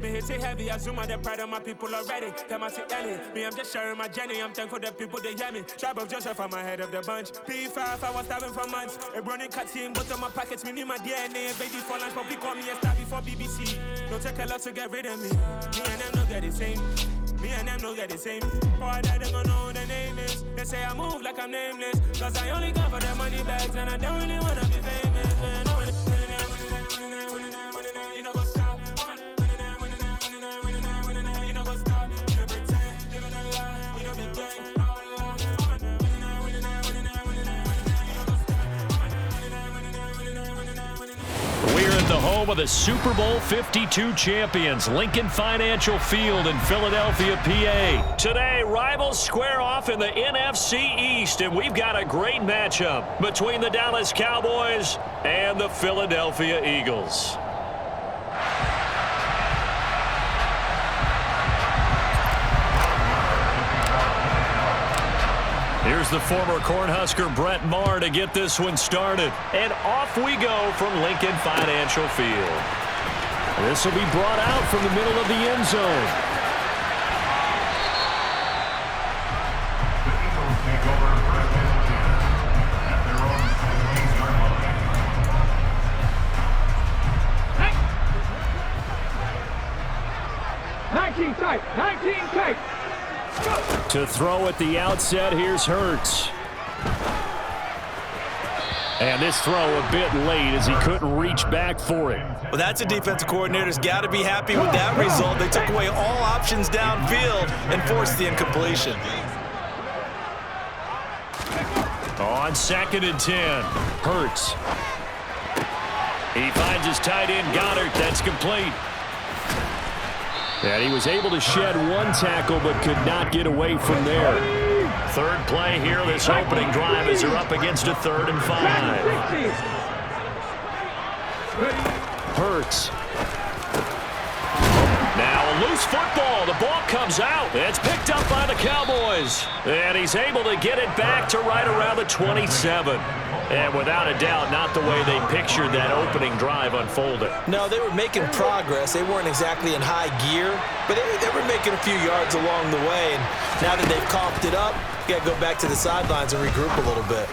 me hit it heavy. I zoom out the pride of my people already. Them I see Ellie. Me, I'm just sharing my journey. I'm thankful that people they hear me. Tribe of Joseph, I'm ahead of the bunch. P5, I was starving for months. A running cutscene, both of my pockets. Me, my DNA. Baby for lunch, probably call me a star before BBC. Don't take a lot to get rid of me. Me and them don't get the same. Me and them don't get the same. Boy, that they gonna know who the name is. They say I move like I'm nameless. Cause I only come for the money bags. And I don't really wanna be famous. You know what's up? You know what's up? You pretend, living a lie. You know be gang. We're at the home of the Super Bowl 52 champions, Lincoln Financial Field in Philadelphia, PA. Today, rivals square off in the NFC East, and we've got a great matchup between the Dallas Cowboys and the Philadelphia Eagles. Here's the former Cornhusker Brett Maher to get this one started. And off we go from Lincoln Financial Field. This will be brought out from the middle of the end zone. The Eagles take over first and 10 at their own 19 tight, 19 tight. To throw at the outset, here's Hurts. And this throw a bit late as he couldn't reach back for it. Well, that's a defensive coordinator's got to be happy with that result. They took away all options downfield and forced the incompletion. On 2nd and 10, Hurts. He finds his tight end, Goddard. That's complete. And he was able to shed one tackle but could not get away from there. Third play here, this opening drive as they're up against a 3rd and 5. Hurts. Now a loose football. The ball comes out. It's picked up by the Cowboys. And he's able to get it back to right around the 27. And without a doubt, not the way they pictured that opening drive unfolded. No, they were making progress. They weren't exactly in high gear, but they were making a few yards along the way. And now that they've coughed it up, you got to go back to the sidelines and regroup a little bit.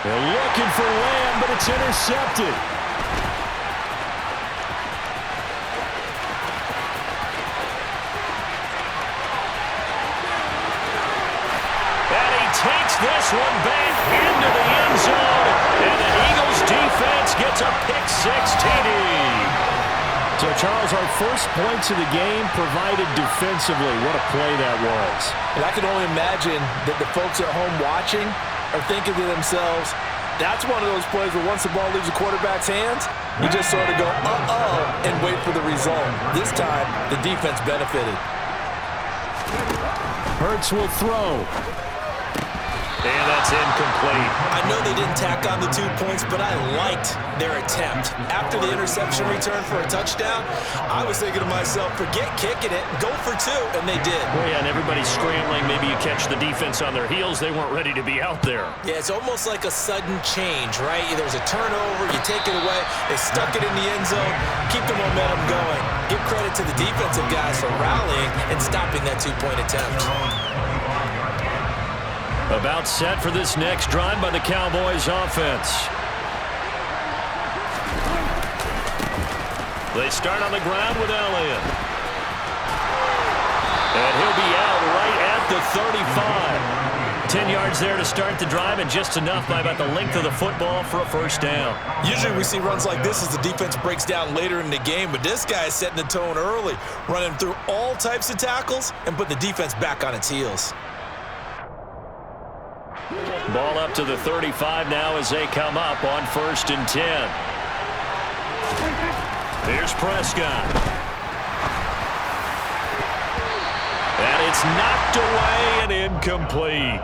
They're looking for Lamb, but it's intercepted. Takes this one back into the end zone, and the Eagles defense gets a pick-6 TD. So, Charles, our first points of the game provided defensively. What a play that was. And I can only imagine that the folks at home watching are thinking to themselves, that's one of those plays where once the ball leaves the quarterback's hands, you just sort of go, uh-oh, and wait for the result. This time, the defense benefited. Hurts will throw. And that's incomplete. I know they didn't tack on the 2 points, but I liked their attempt. After the interception return for a touchdown, I was thinking to myself, forget kicking it, go for 2, and they did. Well, yeah, and everybody's scrambling. Maybe you catch the defense on their heels. They weren't ready to be out there. Yeah, it's almost like a sudden change, right? There's a turnover, you take it away, they stuck it in the end zone, keep the momentum going. Give credit to the defensive guys for rallying and stopping that 2-point attempt. About set for this next drive by the Cowboys offense. They start on the ground with Elliott. And he'll be out right at the 35. 10 yards there to start the drive, and just enough by about the length of the football for a first down. Usually we see runs like this as the defense breaks down later in the game, but this guy is setting the tone early, running through all types of tackles and put the defense back on its heels. Ball up to the 35 now as they come up on 1st and 10. Here's Prescott. And it's knocked away and incomplete.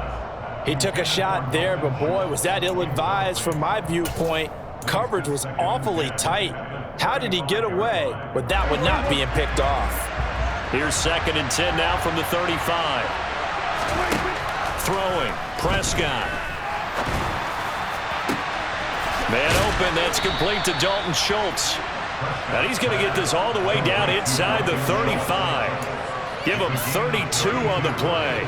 He took a shot there, but boy, was that ill-advised from my viewpoint. Coverage was awfully tight. How did he get away with that one not being picked off? Here's 2nd and 10 now from the 35. Throwing, Prescott. Man open, that's complete to Dalton Schultz. And he's going to get this all the way down inside the 35. Give him 32 on the play.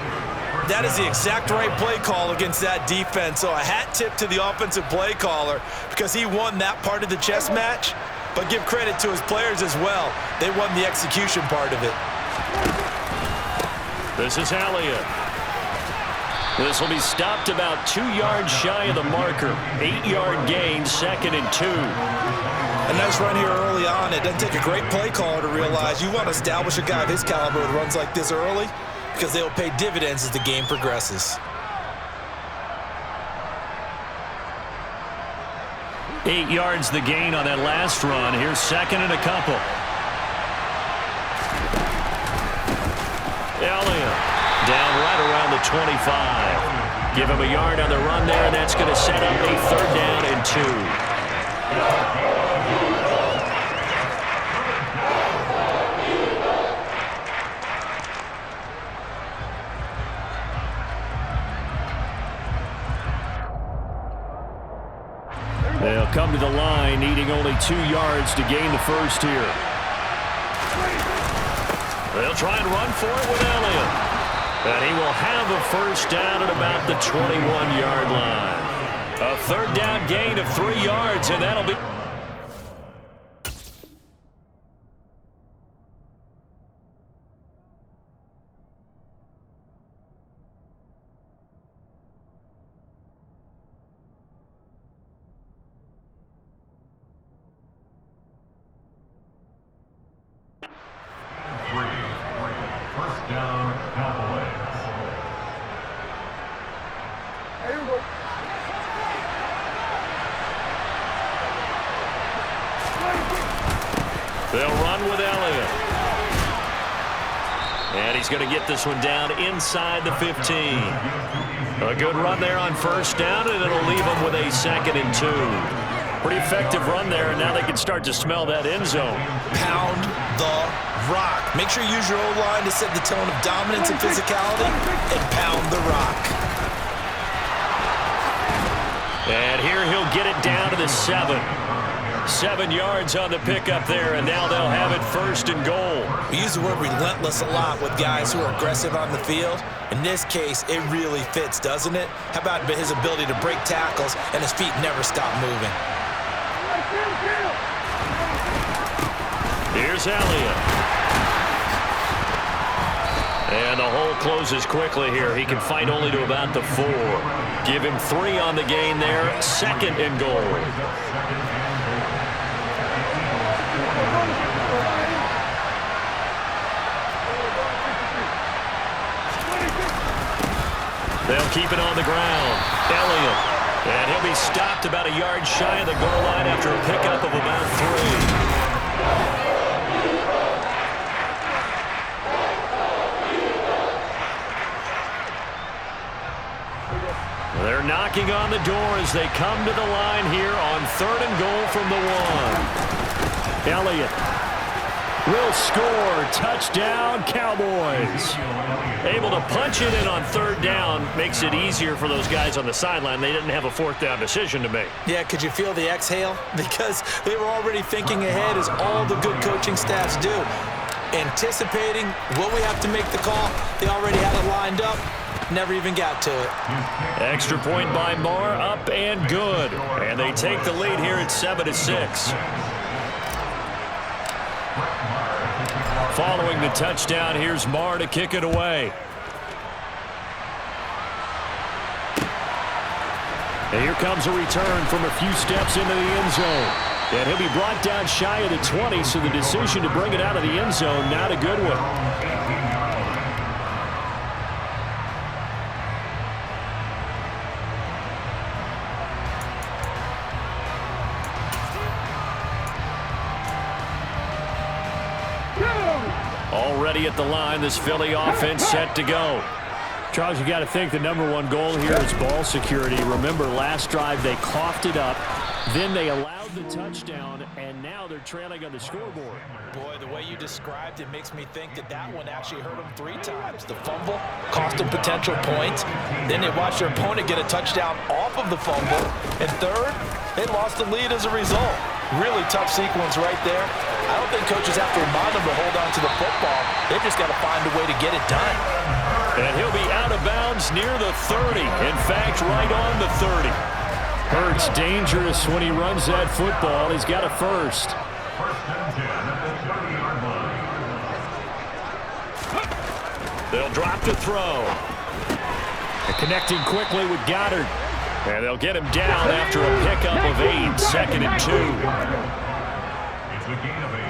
That is the exact right play call against that defense. So a hat tip to the offensive play caller because he won that part of the chess match. But give credit to his players as well. They won the execution part of it. This is Elliott. This will be stopped about 2 yards shy of the marker. 8-yard gain, 2nd and 2. A nice run here early on. It doesn't take a great play caller to realize you want to establish a guy of his caliber with runs like this early because they'll pay dividends as the game progresses. 8 yards the gain on that last run. Here's 2nd and a couple. Elliott down right around the 25. Give him a yard on the run there, and that's going to set up a 3rd down and 2. They'll come to the line, needing only 2 yards to gain the first here. They'll try and run for it with Elliott. And he will have a first down at about the 21-yard line. A 3rd down gain of 3 yards, and that'll be... First down, Cowboys. They'll run with Elliott. And he's going to get this one down inside the 15. A good run there on first down, and it'll leave them with a 2nd and 2. Pretty effective run there, and now they can start to smell that end zone. Pound the rock. Make sure you use your O-line to set the tone of dominance and physicality, and pound the rock. And here he'll get it down to the 7. 7 yards on the pickup there, and now they'll have it 1st and goal. We use the word relentless a lot with guys who are aggressive on the field. In this case, it really fits, doesn't it? How about his ability to break tackles and his feet never stop moving? Here's Elliott. And the hole closes quickly here. He can fight only to about the 4. Give him 3 on the gain there. 2nd and goal. They'll keep it on the ground. Elliott. And he'll be stopped about a yard shy of the goal line after a pickup of about 3. They're knocking on the door as they come to the line here on 3rd and goal from the 1. Elliott will score. Touchdown, Cowboys. Able to punch it in on 3rd down. Makes it easier for those guys on the sideline. They didn't have a 4th down decision to make. Yeah, could you feel the exhale? Because they were already thinking ahead, as all the good coaching staffs do. Anticipating, will we have to make the call? They already had it lined up. Never even got to it. Extra point by Marr, up and good. And they take the lead here at 7-6. Following the touchdown, here's Marr to kick it away. And here comes a return from a few steps into the end zone. And he'll be brought down shy of the 20, so the decision to bring it out of the end zone, not a good one. Already at the line, this Philly offense set to go. Charles, you got to think the #1 goal here is ball security. Remember, last drive they coughed it up, then they allowed the touchdown, and now they're trailing on the scoreboard. Boy, the way you described it makes me think that that one actually hurt them 3 times. The fumble cost them potential points. Then they watched their opponent get a touchdown off of the fumble. And third, they lost the lead as a result. Really tough sequence right there. I don't think coaches have to remind them to hold on to the football. They've just got to find a way to get it done. And he'll be out of bounds near the 30. In fact, right on the 30. Hurts dangerous when he runs that football. He's got a first. First and 10 at the 30-yard line. They'll drop to throw. And connecting quickly with Goddard. And they'll get him down after a pickup of 8, second and 2. It's a gain of 8.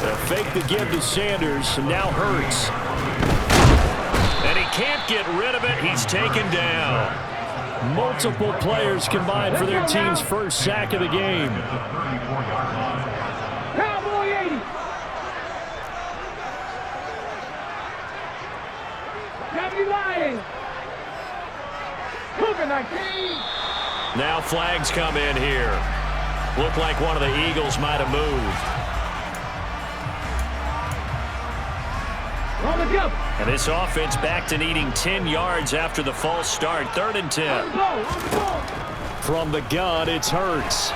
They'll fake the give to Sanders, and now Hurts. And he can't get rid of it. He's taken down. Multiple players combined for their team's first sack of the game. Cowboy 80. Cowboy Lions. Cougar 19. Now flags come in here. Looked like one of the Eagles might have moved. On the go. And this offense back to needing 10 yards after the false start. 3rd and 10. From the gun, it's Hurts.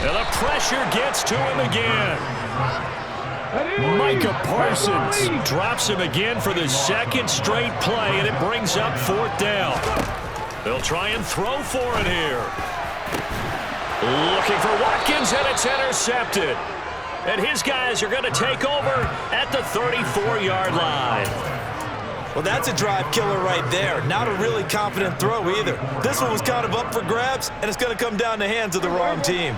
And the pressure gets to him again. Micah Parsons drops him again for the second straight play, and it brings up 4th down. They'll try and throw for it here. Looking for Watkins, and it's intercepted. And his guys are going to take over at the 34-yard line. Well, that's a drive killer right there. Not a really confident throw either. This one was kind of up for grabs, and it's going to come down the hands of the wrong team.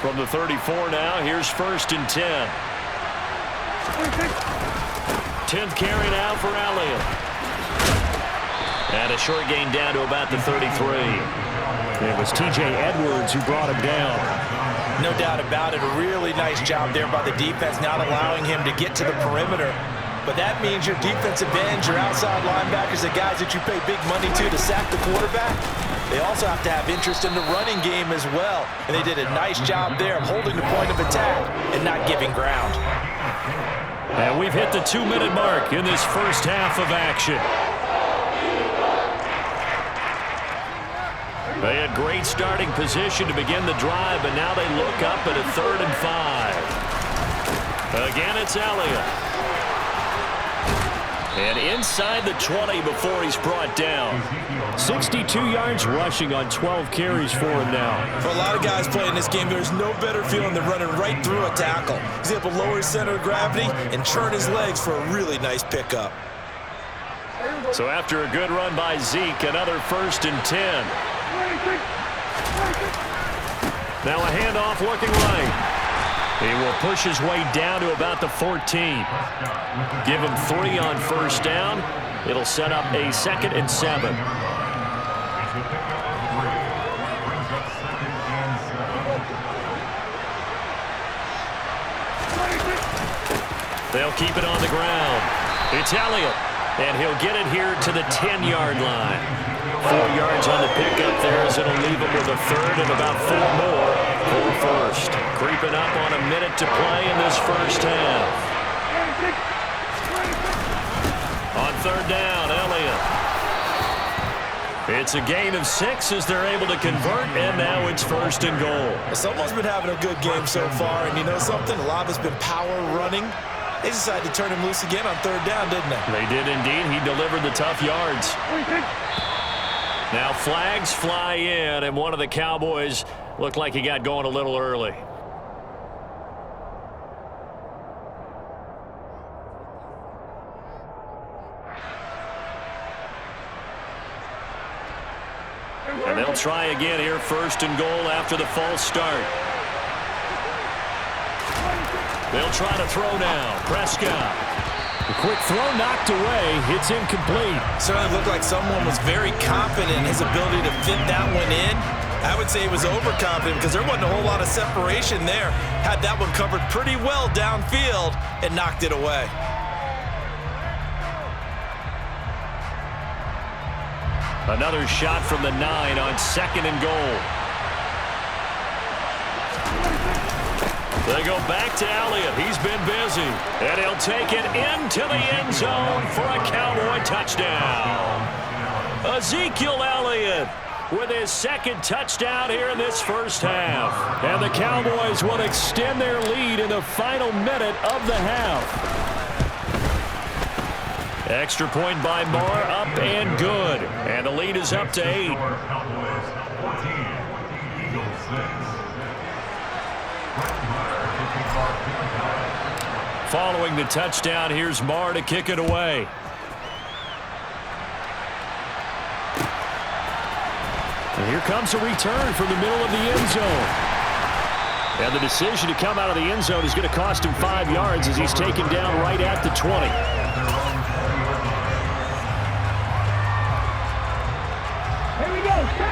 From the 34 now, here's 1st and 10. 10th carry now for Elliott. And a short gain down to about the 33. It was T.J. Edwards who brought him down. No doubt about it. A really nice job there by the defense, not allowing him to get to the perimeter. But that means your defensive ends, your outside linebackers, the guys that you pay big money to sack the quarterback, they also have to have interest in the running game as well. And they did a nice job there of holding the point of attack and not giving ground. And we've hit the 2-minute mark in this first half of action. They had great starting position to begin the drive, but now they look up at a 3rd and 5. Again, it's Elliott. And inside the 20 before he's brought down. 62 yards rushing on 12 carries for him now. For a lot of guys playing this game, there's no better feeling than running right through a tackle. He's able to lower his center of gravity and churn his legs for a really nice pickup. So after a good run by Zeke, another 1st and 10. Now a handoff looking right. He will push his way down to about the 14. Give him 3 on 1st down. It'll set up a 2nd and 7. They'll keep it on the ground. It's Elliott, and he'll get it here to the 10-yard line. 4 yards on the pickup there as it'll leave him with a 3rd and about 4 more for 1st. Creeping up on a minute to play in this first half. On 3rd down, Elliott. It's a gain of 6 as they're able to convert, and now it's 1st and goal. Someone's been having a good game so far, and you know something? A lot of it's been power running. They decided to turn him loose again on 3rd down, didn't they? They did indeed. He delivered the tough yards. Now flags fly in, and one of the Cowboys looked like he got going a little early. And they'll try again here, 1st and goal after the false start. They'll try to throw now. Prescott. The quick throw knocked away. It's incomplete. Certainly looked like someone was very confident in his ability to fit that one in. I would say he was overconfident because there wasn't a whole lot of separation there. Had that one covered pretty well downfield and knocked it away. Another shot from the 9 on 2nd and goal. They go back to Elliott. He's been busy. And he'll take it into the end zone for a Cowboy touchdown. Ezekiel Elliott with his second touchdown here in this first half. And the Cowboys will extend their lead in the final minute of the half. Extra point by Moore, up and good. And the lead is up to 8. Cowboys 14, Eagles 6. Following the touchdown, here's Marr to kick it away. And here comes a return from the middle of the end zone. And the decision to come out of the end zone is going to cost him 5 yards as he's taken down right at the 20.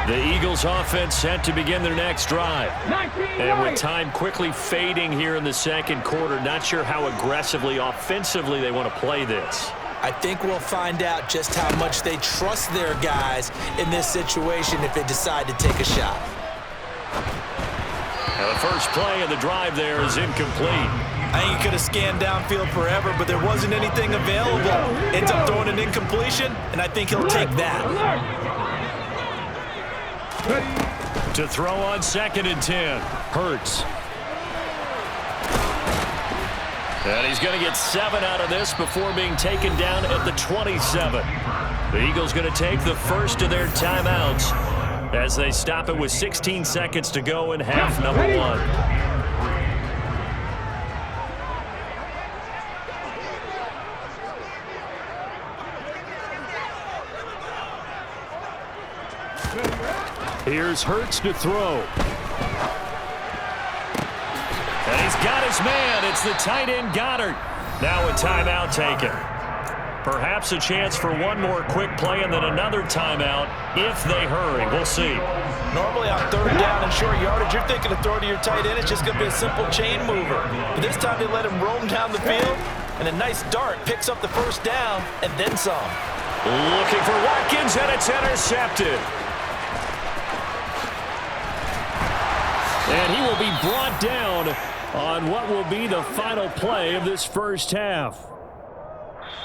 The Eagles offense set to begin their next drive. And with time quickly fading here in the second quarter, not sure how aggressively, offensively they want to play this. I think we'll find out just how much they trust their guys in this situation if they decide to take a shot. Now the first play of the drive there is incomplete. I think he could have scanned downfield forever, but there wasn't anything available. Ends up throwing an incompletion, and I think he'll take that. To throw on 2nd and 10. Hurts. And he's going to get 7 out of this before being taken down at the 27. The Eagles going to take the first of their timeouts as they stop it with 16 seconds to go in half number 1. Here's Hurts to throw. And he's got his man. It's the tight end Goddard. Now a timeout taken. Perhaps a chance for one more quick play and then another timeout if they hurry. We'll see. Normally on 3rd down and short yardage, you're thinking to throw to your tight end. It's just going to be a simple chain mover. But this time they let him roam down the field, and a nice dart picks up the first down and then some. Looking for Watkins, and it's intercepted. And he will be brought down on what will be the final play of this first half.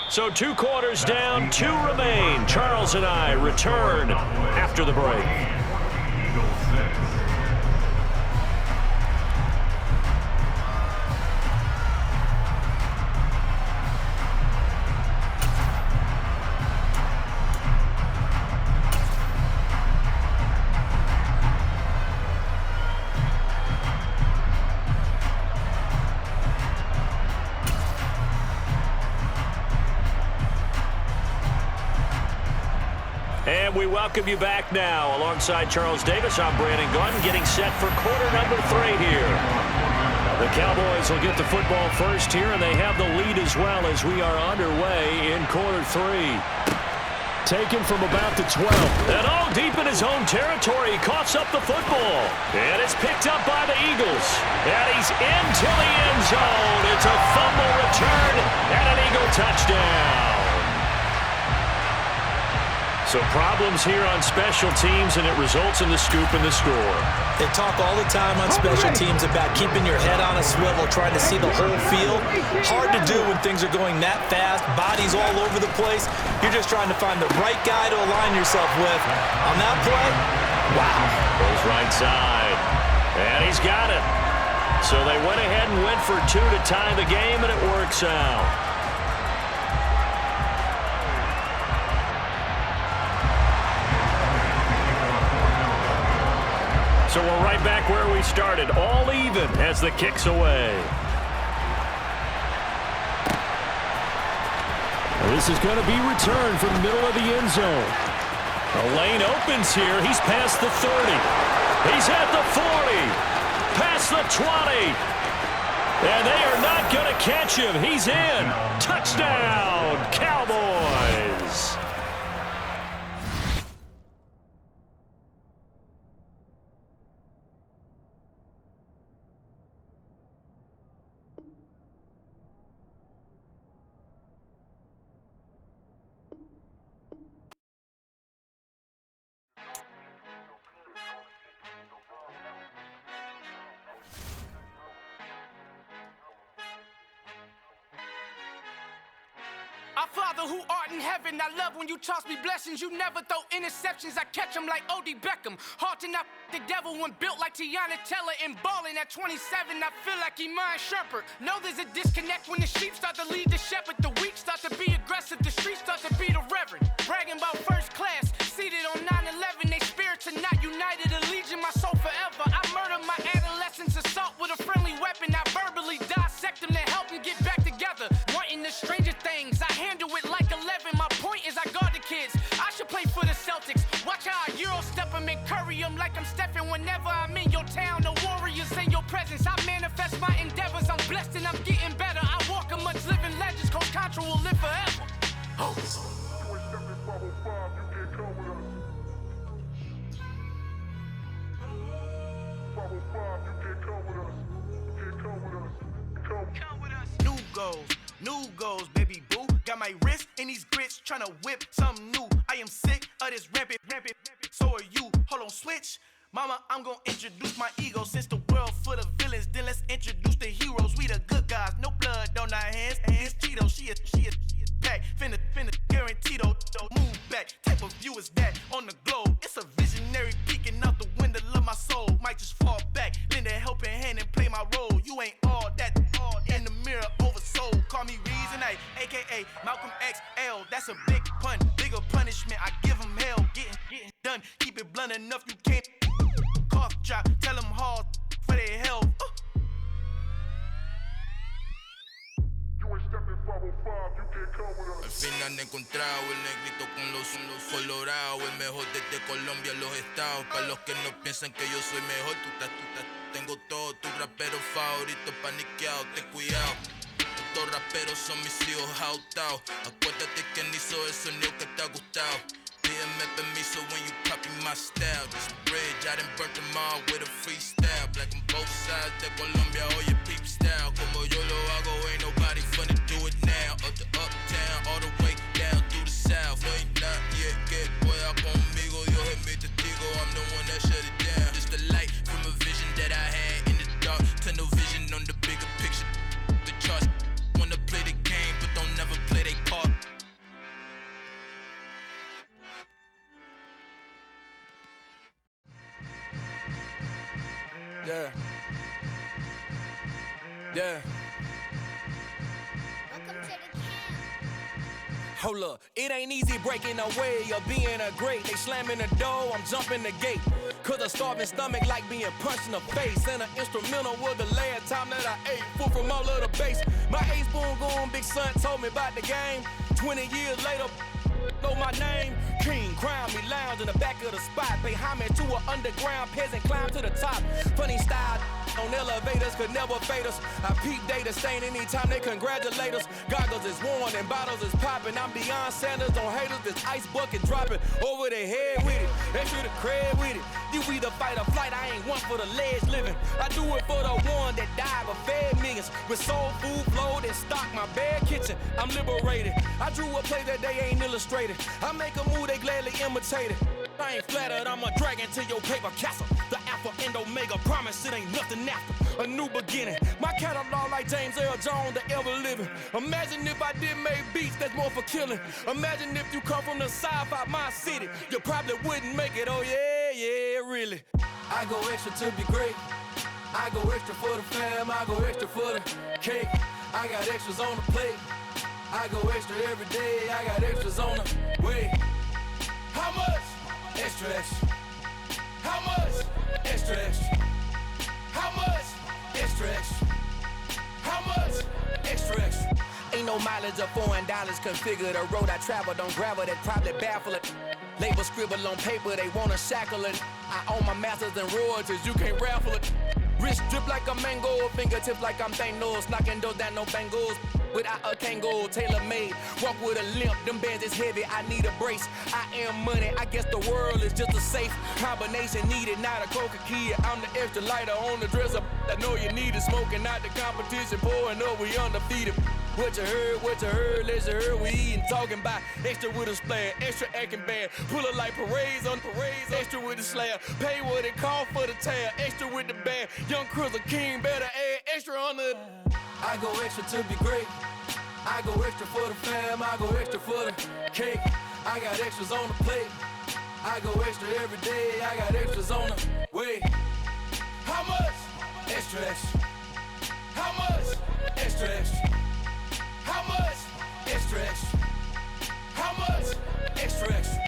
So 2 quarters down, 2 remain. Charles and I return after the break. And we welcome you back now. Alongside Charles Davis, I'm Brandon Gordon, getting set for quarter number 3 here. The Cowboys will get the football first here, and they have the lead as well as we are underway in quarter 3. Taken from about the 12. And all deep in his own territory, he coughs up the football. And it's picked up by the Eagles. And he's into the end zone. It's a fumble return and an Eagle touchdown. So problems here on special teams, and it results in the scoop and the score. They talk all the time on special teams about keeping your head on a swivel, trying to see the whole field. Hard to do when things are going that fast, bodies all over the place. You're just trying to find the right guy to align yourself with. On that play, wow. Goes right side, and he's got it. So they went ahead and went for 2 to tie the game, and it works out. So we're right back where we started, all even as the kick's away. This is going to be returned from the middle of the end zone. The lane opens here. He's past the 30. He's at the 40. Past the 20. And they are not going to catch him. He's in. Touchdown, Cowboys. Our Father who art in heaven, I love when you toss me blessings. You never throw interceptions, I catch them like O.D. Beckham. Hard to not the devil when built like Tiana Teller and balling at 27. I feel like Iman Shepherd. Know there's a disconnect when the sheep start to lead the shepherd. The weak start to be aggressive, the streets start to be the reverend. Bragging about first class, seated on 9/11. They spirits are not united, a legion, my soul forever. I murder my adolescence, assault with a friendly weapon. I verbally dissect them to help them get back together. Wanting the stranger things, I handle it like 11. My point is I guard the kids. I should play for the Celtics. Watch how I Euro step them and curry them like I'm Stephen. Whenever I'm in your town, the Warriors in your presence. I manifest my endeavors. I'm blessed and I'm getting better. I walk amongst living legends. Coach Contra will live forever. Oh. New goals, baby boo. Got my wrist in these grits, tryna whip something new. I am sick of this rampant. So are you. Hold on, switch. Mama, I'm gonna introduce my ego. Since the world full of villains, then let's introduce the heroes. We the good guys, no blood on our hands. It's Cheeto, she is back. Finna guaranteed, move back. Type of view is that on the globe? It's a visionary peeking out the window of my soul. Might just fall back, lend a helping hand and play my role. You ain't all that in the mirror oversold. Call me Reason A, aka Malcolm XL. That's a big pun, bigger punishment. I give him hell, getting done. Keep it blunt enough, you can't cough drop. Tell them hard for their health. Al fin han encontrado el negrito con los colorados, el mejor desde Colombia a los estados. Para los que no piensan que yo soy mejor, tengo todos tus raperos favoritos paniqueados, ten cuidado. Estos raperos son mis hijos adoptados. Acuérdate quién hizo el sonido que te ha gustado. Pídeme permiso when you copy my style. This bridge, I done burnt them all with a freestyle. Black on both sides de Colombia, oye peep style. Como yo lo hago, ain't nobody funny do it now. Up to uptown, all the way down through the south. Ain't not yet, que pueda conmigo. Dios es mi testigo, I'm the one that shut it down. Just a light from a vision that I had in the dark. Tunnel vision on the bigger picture. The charts wanna play the game, but don't never play their part. Yeah. Yeah. Welcome to the camp. Hold up, it ain't easy breaking away or being a great. They slamming the door, I'm jumping the gate. Cause a starving stomach like being punched in the face. And an instrumental was the last time that I ate. Full from all of the bass. My ace boom going, big son told me about the game. 20 years later, know my name. King, crown me, lounge in the back of the spot. Pay homage to an underground peasant, climb to the top. Funny style on elevators could never fade us. I peep data stain anytime they congratulate us. Goggles is worn and bottles is popping. I'm beyond Sanders on haters, this ice bucket dropping over their head with it. Extra the cred with it. You either fight or flight, I ain't one for the ledge living. I do it for the one that died but fed millions. With soul food flowed and stock my bad kitchen. I'm liberated. I drew a play that they ain't illustrated. I make a move, they gladly imitate it. I ain't flattered, I'm a dragon to your paper castle. The Alpha and Omega, promise it ain't nothing after. A new beginning. My catalog like James Earl Jones, the ever living. Imagine if I did make beats, that's more for killing. Imagine if you come from the sci-fi, my city. You probably wouldn't make it, oh yeah, really. I go extra to be great. I go extra for the fam, I go extra for the cake. I got extras on the plate. I go extra every day, I got extras on the way. How much? Extra, extra. How much? Extra, extra. How much? Extra, extra. How much? Extra, extra. Ain't no mileage of $4 configure the road I travel. Don't gravel, that probably baffle it. Label scribble on paper, they wanna shackle it. I own my masters and royalties, you can't raffle it. Wrist drip like a mango, fingertips like I'm Thanos. Knocking those down, no bangles. Without a Kango, tailor-made. Walk with a limp, them bands is heavy, I need a brace. I am money, I guess the world is just a safe combination needed, not a coca key. I'm the extra lighter on the dresser. I know you need it, smoking out the competition, pouring up, we undefeated. What you heard, let's you heard, we eatin', talking about extra with a splash, extra acting bad. Pull it like parades on parades, extra with the slab. Pay what it cost for the tab, extra with the bag. Young Cruiser King, better add extra on the. I go extra to be great. I go extra for the fam, I go extra for the cake. I got extras on the plate. I go extra every day, I got extras on the way. How much? Extra, extra. How much? Extra, extra. How much? Extra, extra. How much? Extra, extra.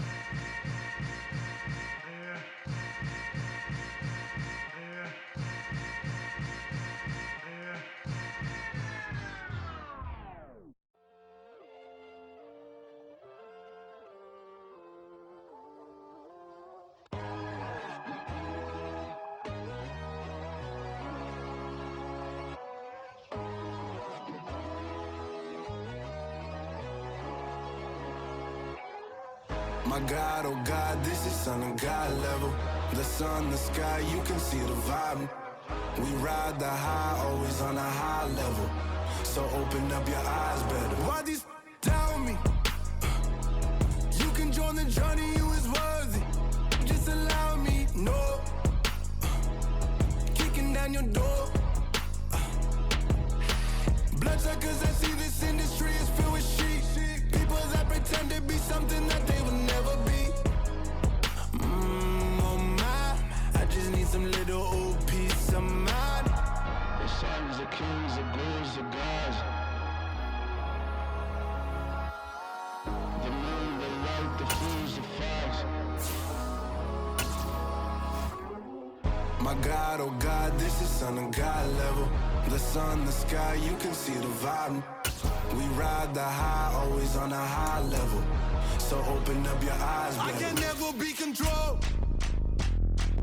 My God, oh God, this is on a God level. The sun, the sky, you can see the vibe. We ride the high, always on a high level. So open up your eyes better. Why these tell me? You can join the journey, you is worthy. Just allow me, no. Kicking down your door. Bloodsuckers, I see this industry is filled with sheep. People that pretend to be something that they will never be. Oh my, I just need some little old peace of mind. The sons of kings, the ghouls, the gods. The moon, the light, the fools, the facts. My God, oh God, this is on a God level. The sun, the sky, you can see the vibe. We ride the high, always on a high level. So open up your eyes, baby. I can never be controlled.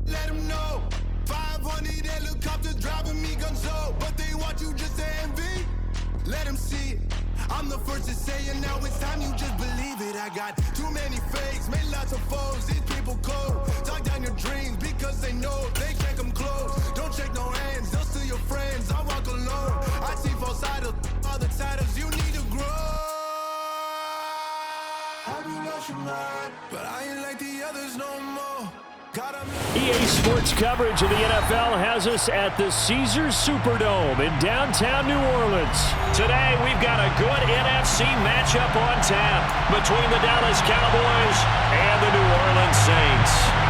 Let them know. 500 helicopters driving me gunzo. But they want you just to envy. Let them see it. I'm the first to say it, now it's time you just believe it. I got too many fakes, made lots of foes. These people cold. Talk down your dreams because they know they can't come close. Don't shake no hands, they'll steal your friends. I walk alone. I see false idols, other titles. You need to grow. Have you lost your mind? But I ain't like the others no more. EA Sports coverage of the NFL has us at the Caesars Superdome in downtown New Orleans. Today, we've got a good NFC matchup on tap between the Dallas Cowboys and the New Orleans Saints.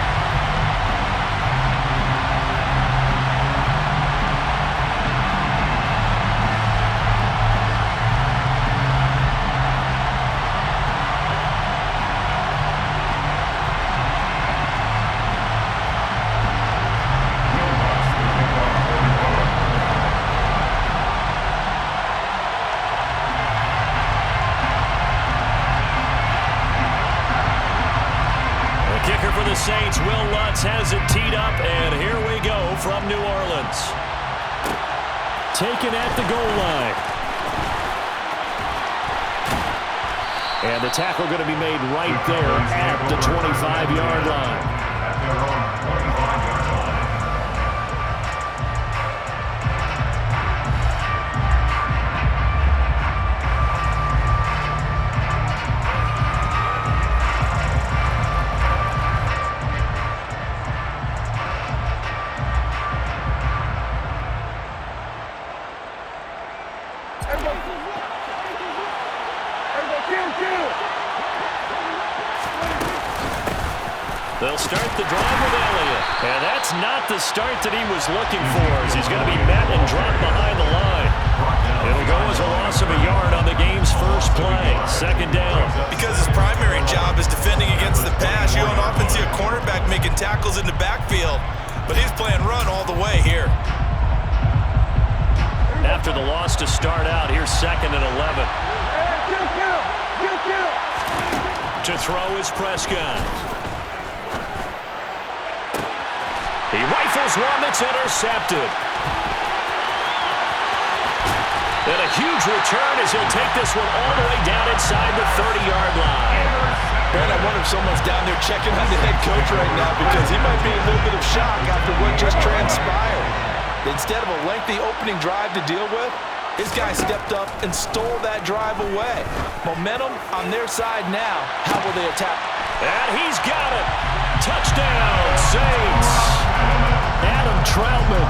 Saints, Will Lutz has it teed up, and here we go from New Orleans. Taken at the goal line. And the tackle going to be made right there at the 25-yard line. They'll start the drive with Elliott. And that's not the start that he was looking for, as he's going to be met and dropped behind the line. It'll go as a loss of a yard on the game's first play. Second down. Because his primary job is defending against the pass, you don't often see a cornerback making tackles in the backfield. But he's playing run all the way here. After the loss to start out, here's 2nd and 11. To throw is Prescott. He rifles one that's intercepted. And a huge return as he'll take this one all the way down inside the 30-yard line. Brad, I wonder if someone's down there checking on the head coach right now, because he might be in a little bit of shock after what just transpired. Instead of a lengthy opening drive to deal with, this guy stepped up and stole that drive away. Momentum on their side now. How will they attack? And he's got it. Touchdown, Saints. Adam Troutman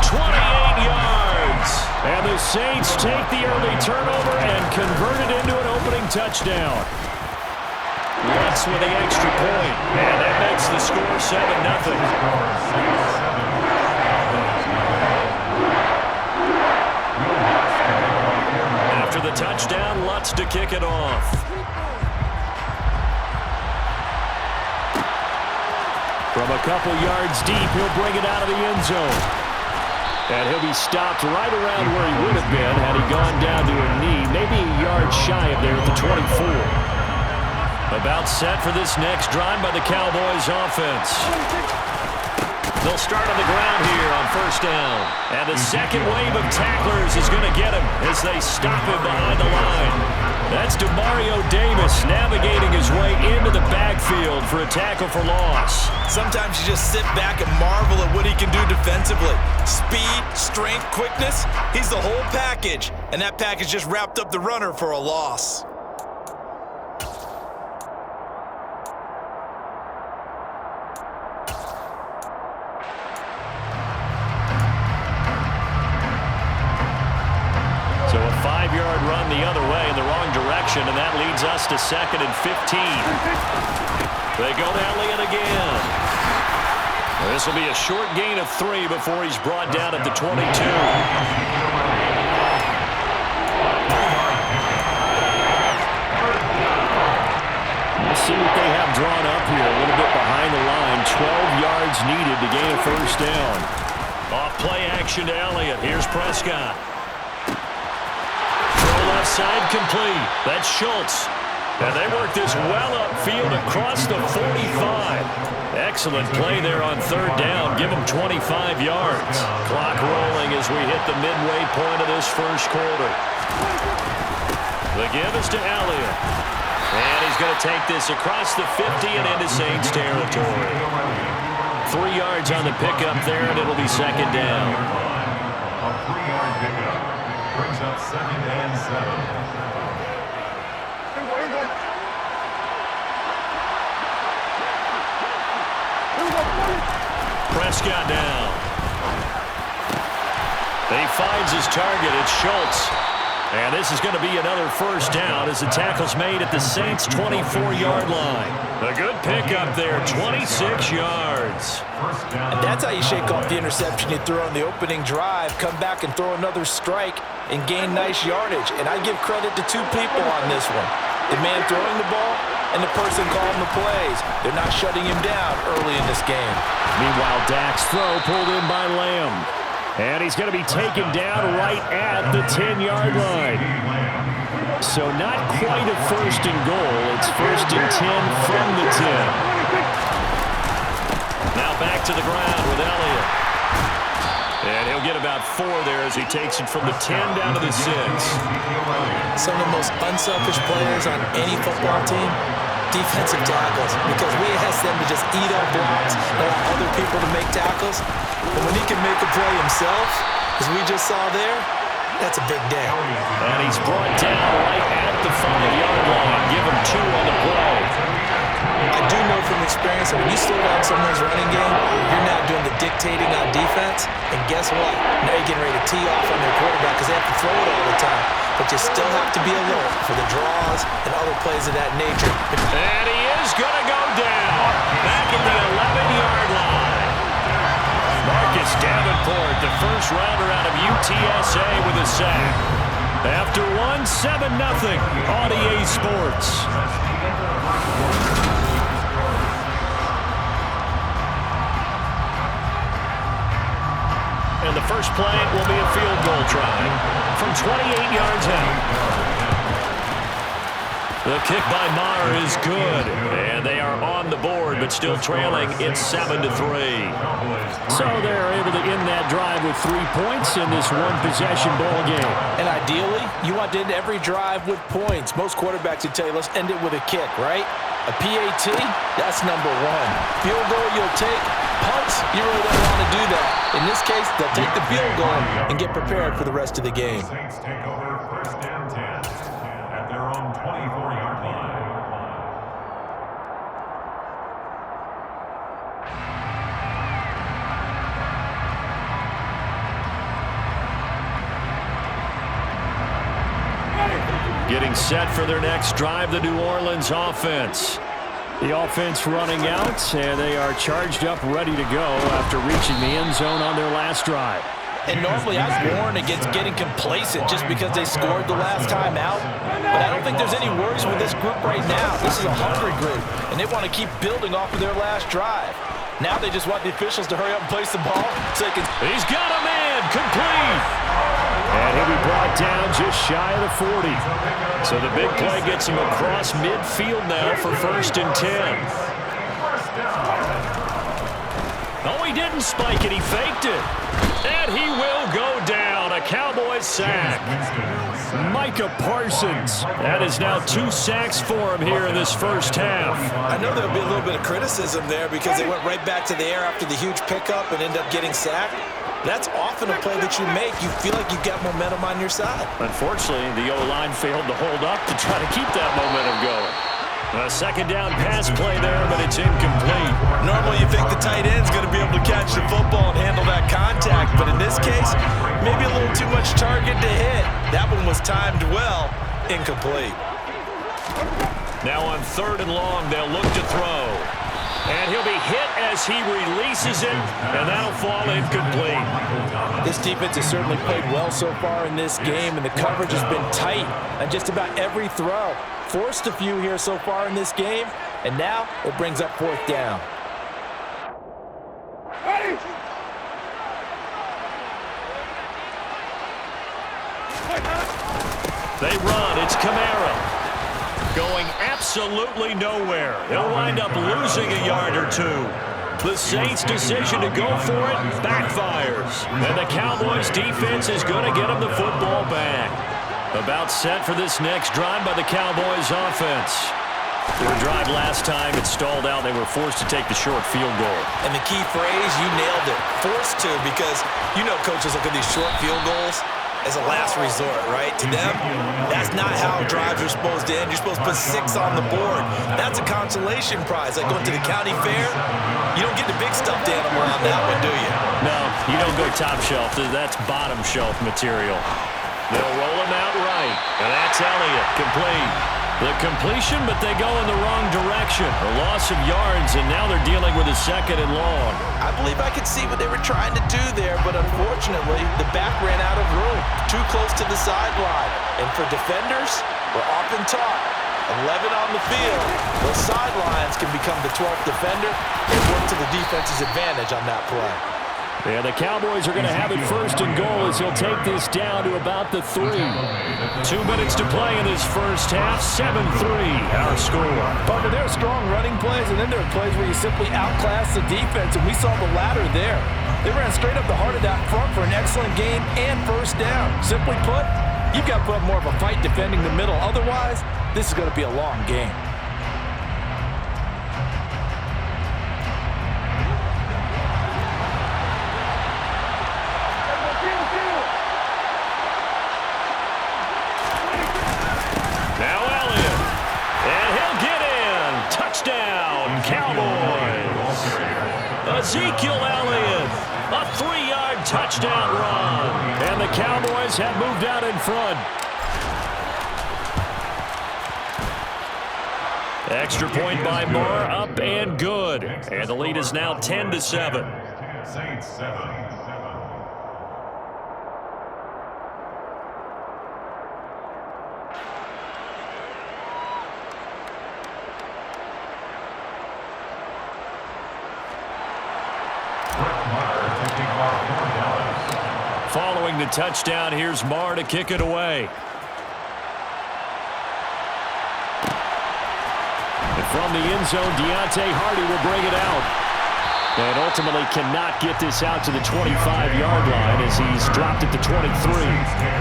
28 yards. And the Saints take the early turnover and convert it into an opening touchdown. Lutz with the extra point. And that makes the score 7-0. After the touchdown, Lutz to kick it off. From a couple yards deep, he'll bring it out of the end zone. And he'll be stopped right around where he would have been had he gone down to a knee, maybe a yard shy of there at the 24. About set for this next drive by the Cowboys offense. They'll start on the ground here on first down. And the second wave of tacklers is going to get him as they stop him behind the line. That's Demario Davis navigating his way into the backfield for a tackle for loss. Sometimes you just sit back and marvel at what he can do defensively. Speed, strength, quickness, he's the whole package. And that package just wrapped up the runner for a loss. So a 5-yard run the other way in the wrong direction, and that leads us to 2nd and 15. They go to Elliott again. This will be a short gain of 3 before he's brought down at the 22. Let's see what they have drawn up here. A little bit behind the line. 12 yards needed to gain a first down. Off play action to Elliott. Here's Prescott. Left side complete. That's Schultz. And they work this well upfield across the 45. Excellent play there on third down. Give them 25 yards. Clock rolling as we hit the midway point of this first quarter. The give is to Elliott. And he's going to take this across the 50 and into Saints territory. 3 yards on the pickup there, and it'll be second down. A 3-yard pickup brings up 2nd and 7. Prescott down. He finds his target. It's Schultz. And this is going to be another first down as the tackle's made at the Saints' 24-yard line. A good pickup there, 26 yards. And that's how you shake off the interception you threw on the opening drive, come back and throw another strike and gain nice yardage. And I give credit to 2 people on this one. The man throwing the ball and the person calling the plays. They're not shutting him down early in this game. Meanwhile, Dak's throw pulled in by Lamb. And he's going to be taken down right at the 10-yard line. So not quite a first and goal. It's first and 10 from the 10. Now back to the ground with Elliott. And he'll get about 4 there as he takes it from the 10 down to the 6. Some of the most unselfish players on any football team, defensive tackles, because we ask them to just eat up blocks and allow other people to make tackles. And when he can make a play himself, as we just saw there, that's a big day. And he's brought down right at the 5-yard line. Give him 2 on the play. I do know from experience that when you slow down someone's running game, you're now doing the dictating on defense. And guess what? Now you're getting ready to tee off on their quarterback because they have to throw it all the time. But you still have to be alert for the draws and other plays of that nature. And he is going to go down back at the 11-yard line. Marcus Davenport, the first rounder out of UTSA with a sack. After one, 7-0 on EA Sports. And the first play will be a field goal try from 28 yards out. The kick by Maher is good, and they are on the board, but still trailing. It's 7-3. So they're able to end that drive with 3 points in this one-possession ball game. And ideally, you want to end every drive with points. Most quarterbacks would tell you, let's end it with a kick, right? A PAT, that's number 1. Field goal, you'll take. Punts, you really don't want to do that. In this case, they'll take the field goal and get prepared for the rest of the game. Saints take over first and 10 at their own 24-yard line. Getting set for their next drive, the New Orleans offense. The offense running out, and they are charged up, ready to go after reaching the end zone on their last drive. And normally I've warned against getting complacent just because they scored the last time out. But I don't think there's any worries with this group right now. This is a hungry group, and they want to keep building off of their last drive. Now they just want the officials to hurry up and place the ball so they can... He's got a man, complete. And he'll be brought down just shy of the 40. So the big play gets him across midfield now for 1st and 10. Oh, he didn't spike it. He faked it. And he will go down. A Cowboys sack. Micah Parsons. That is now 2 sacks for him here in this first half. I know there'll be a little bit of criticism there because they went right back to the air after the huge pickup and end up getting sacked. That's often a play that you make. You feel like you've got momentum on your side. Unfortunately, the O-line failed to hold up to try to keep that momentum going. A 2nd down pass play there, but it's incomplete. Normally you think the tight end's going to be able to catch the football and handle that contact, but in this case, maybe a little too much target to hit. That one was timed well, incomplete. Now on 3rd and long, they'll look to throw. And he'll be hit as he releases it, and that'll fall incomplete. This defense has certainly played well so far in this game, and the coverage has been tight on just about every throw. Forced a few here so far in this game, and now it brings up 4th down. Ready? They run. It's Kamara. Going absolutely nowhere. He'll wind up losing a yard or 2. The Saints' decision to go for it backfires. And the Cowboys' defense is going to get him the football back. About set for this next drive by the Cowboys' offense. Their drive last time, it stalled out. They were forced to take the short field goal. And the key phrase, you nailed it. Forced to, because you know coaches look at these short field goals as a last resort, right? To them, that's not how drives are supposed to end. You're supposed to put 6 on the board. That's a consolation prize. Like going to the county fair, you don't get the big stuffed animal on that one, do you? No, you don't go top shelf. That's bottom shelf material. They'll roll him out right, and that's Elliott, complete. The completion, but they go in the wrong direction. A loss of yards, and now they're dealing with a 2nd and long. I believe I could see what they were trying to do there, but unfortunately, the back ran out of room. Too close to the sideline. And for defenders, we're often taught, 11 on the field, those sidelines can become the 12th defender and work to the defense's advantage on that play. Yeah, the Cowboys are going to have it 1st and goal as he'll take this down to about the 3. 2 minutes to play in this first half. 7-3, our score. But there are strong running plays, and then there are plays where you simply outclass the defense, and we saw the latter there. They ran straight up the heart of that front for an excellent game and 1st down. Simply put, you've got to put up more of a fight defending the middle. Otherwise, this is going to be a long game. Ezekiel Elliott, a 3-yard touchdown run. And the Cowboys have moved out in front. Extra point by Moore, up and good. And the lead is now 10-7. Saints 7. Following the touchdown, here's Marr to kick it away. And from the end zone, Deontay Hardy will bring it out. And ultimately cannot get this out to the 25-yard line as he's dropped at the 23.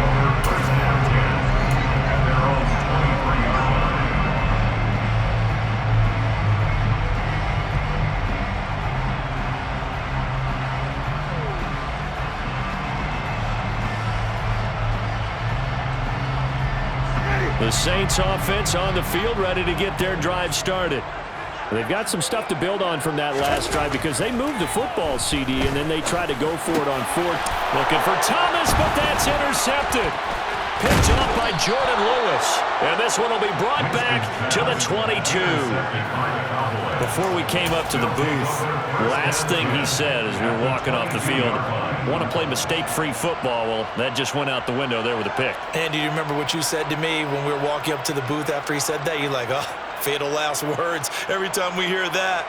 The Saints offense on the field, ready to get their drive started. They've got some stuff to build on from that last drive because they moved the football, CD, and then they tried to go for it on 4th. Looking for Thomas, but that's intercepted. picked off by Jordan Lewis. And this one will be brought back to the 22. Before we came up to the booth, last thing he said as we were walking off the field, want to play mistake-free football. Well, that just went out the window there with a pick. And do you remember what you said to me when we were walking up to the booth after he said that? You're like, oh, fatal last words. Every time we hear that,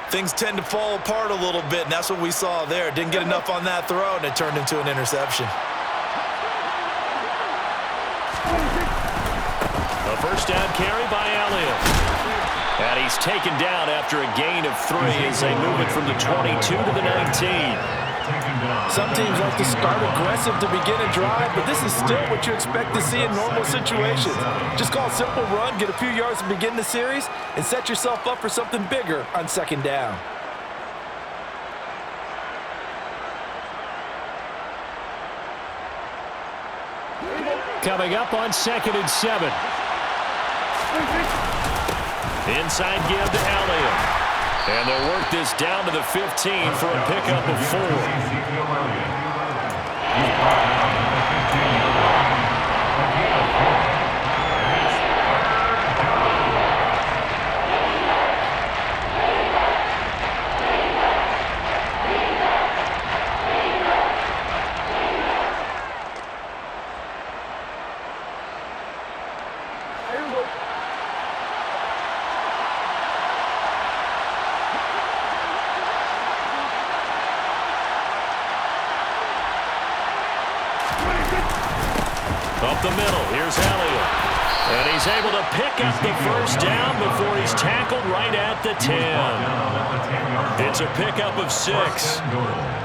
things tend to fall apart a little bit, and that's what we saw there. Didn't get enough on that throw, and it turned into an interception. A first down carry by Elliott. And he's taken down after a gain of 3 as they move it from the 22 to the 19. Some teams like to start aggressive to begin a drive, but this is still what you expect to see in normal situations. Just call a simple run, get a few yards to begin the series, and set yourself up for something bigger on second down. Coming up on 2nd and 7. Inside give to Elliott. And they'll work this down to the 15 for a pickup of 4. Up the middle, here's Elliott. And he's able to pick up the first down before he's tackled right at the 10. It's a pickup of 6.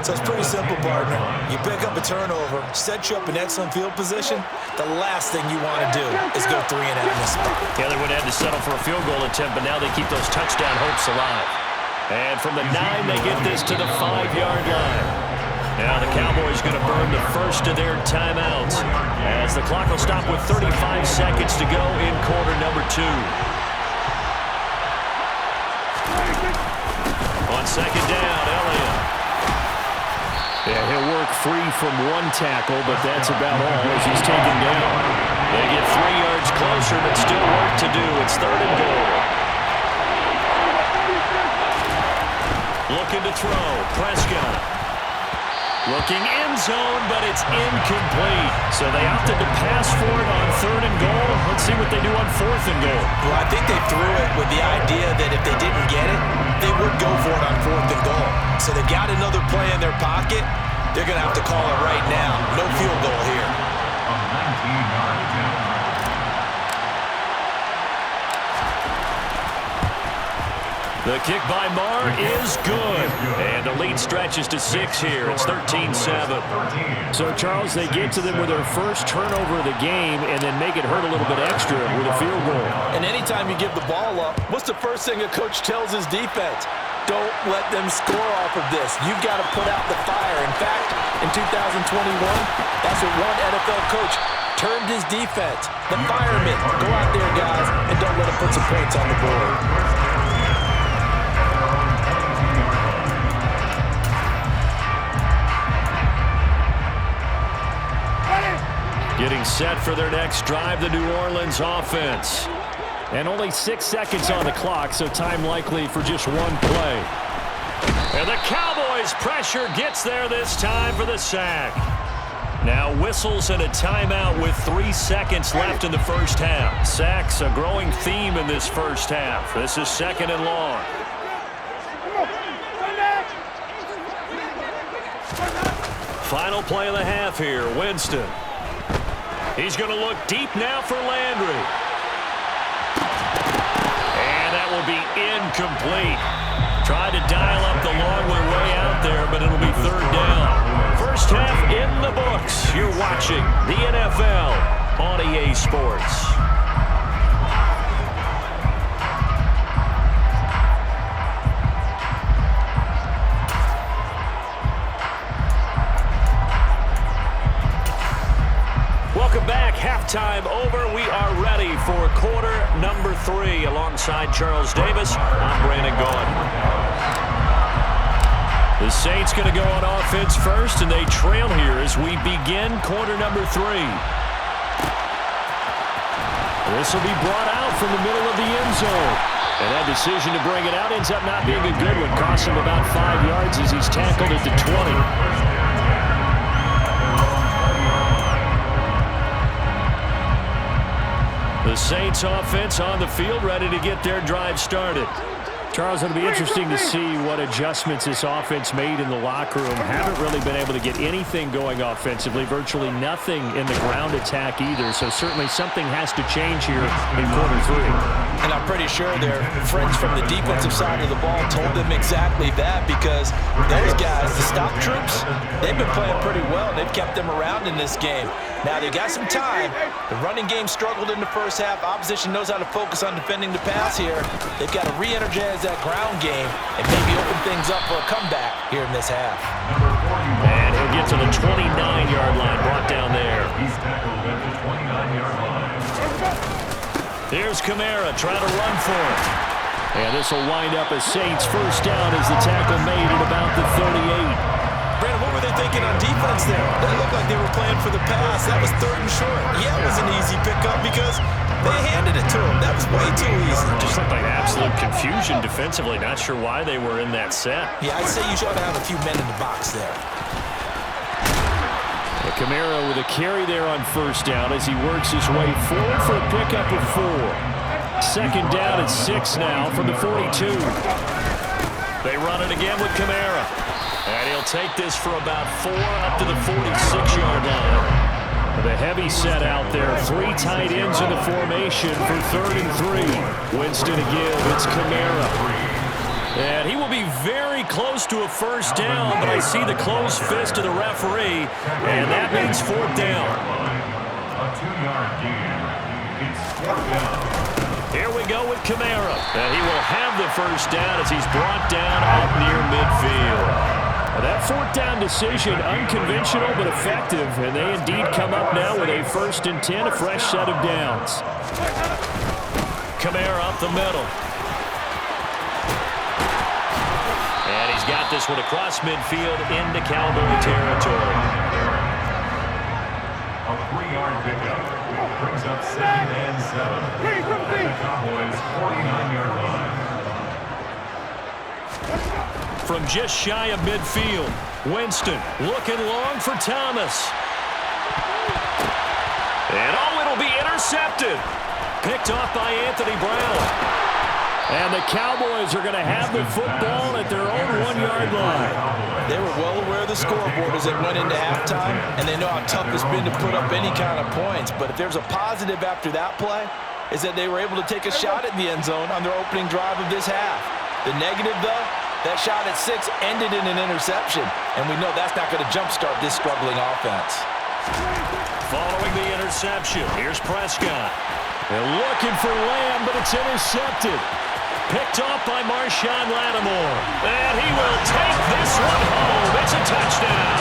So it's pretty simple, partner. You pick up a turnover, set you up in excellent field position. The last thing you want to do is go 3 and out in this spot. Yeah, they would have had to settle for a field goal attempt, but now they keep those touchdown hopes alive. And from the 9, they get this to the 5-yard line. Now the Cowboys going to burn the first of their timeouts as the clock will stop with 35 seconds to go in quarter number 2. On second down, Elliott. Yeah, he'll work free from one tackle, but that's about all as he's taken down. They get 3 yards closer, but still work to do. It's 3rd and goal. Looking to throw, Prescott. Looking end zone, but it's incomplete. So they opted to pass for it on 3rd and goal. Let's see what they do on 4th and goal. Well, I think they threw it with the idea that if they didn't get it, they would go for it on 4th and goal. So they've got another play in their pocket. They're going to have to call it right now. No field goal here. A 19-yard attempt. The kick by Marr is good. And the lead stretches to 6 here. It's 13-7. So, Charles, they get to them with their first turnover of the game and then make it hurt a little bit extra with a field goal. And anytime you give the ball up, what's the first thing a coach tells his defense? Don't let them score off of this. You've got to put out the fire. In fact, in 2021, that's what one NFL coach termed his defense. The firemen. Go out there, guys, and don't let them put some points on the board. Getting set for their next drive, the New Orleans offense. And only 6 seconds on the clock, so time likely for just one play. And the Cowboys' pressure gets there this time for the sack. Now whistles and a timeout with 3 seconds left in the first half. Sacks a growing theme in this first half. This is 2nd and long. Final play of the half here, Winston. He's going to look deep now for Landry. And that will be incomplete. Tried to dial up the long way out there, but it'll be 3rd down. First half in the books. You're watching the NFL on EA Sports. Welcome back. Halftime over. We are ready for quarter number 3. Alongside Charles Davis, I'm Brandon Gaudin. The Saints going to go on offense first, and they trail here as we begin quarter number 3. This will be brought out from the middle of the end zone. And that decision to bring it out ends up not being a good one. Costs him about 5 yards as he's tackled at the 20. The Saints offense on the field, ready to get their drive started. Charles, it'll be interesting to see what adjustments this offense made in the locker room. Haven't really been able to get anything going offensively, virtually nothing in the ground attack either. So certainly something has to change here in quarter 3. And I'm pretty sure their friends from the defensive side of the ball told them exactly that, because those guys, the stop troops, they've been playing pretty well. They've kept them around in this game. Now, they've got some time. The running game struggled in the first half. Opposition knows how to focus on defending the pass here. They've got to re-energize that ground game and maybe open things up for a comeback here in this half. And he'll get to the 29-yard line, brought down there. He's tackled at the 29-yard line. Here's Kamara trying to run for it. And this will wind up as Saints first down as the tackle made at about the 38. Brandon, what were they thinking on defense there? They looked like they were playing for the pass. That was 3rd and short. Yeah, it was an easy pickup because they handed it to him. That was way too easy. Just looked like absolute confusion defensively. Not sure why they were in that set. Yeah, I'd say you should have a few men in the box there. And Kamara with a carry there on first down as he works his way forward for a pickup of 4. Second down at 6 now from the 42. They run it again with Kamara. And he'll take this for about 4 up to the 46-yard line. The heavy set out there. 3 tight ends in the formation for 3rd and 3. Winston to give. It's Kamara. And he will be very close to a first down, but I see the closed fist of the referee, and that means 4th down. A 2-yard gain. It's 4th down. Here we go with Kamara. And he will have the first down as he's brought down up near midfield. That 4th down decision, unconventional but effective, and they indeed come up now with a 1st and 10, a fresh set of downs. Kamara up the middle. And he's got this one across midfield into Cowboy territory. A 3-yard pickup brings up 2nd and 7. The Cowboys' 49-yard line. From just shy of midfield, Winston looking long for Thomas. And it'll be intercepted. Picked off by Anthony Brown. And the Cowboys are going to have the football at their own 1-yard line. They were well aware of the scoreboard as they went into halftime, and they know how tough it's been to put up any kind of points. But if there's a positive after that play, is that they were able to take a shot at the end zone on their opening drive of this half. The negative, though, that shot at 6 ended in an interception, and we know that's not going to jumpstart this struggling offense. Following the interception, here's Prescott. They're looking for Lamb, but it's intercepted. Picked off by Marshawn Lattimore. And he will take this one home. It's a touchdown.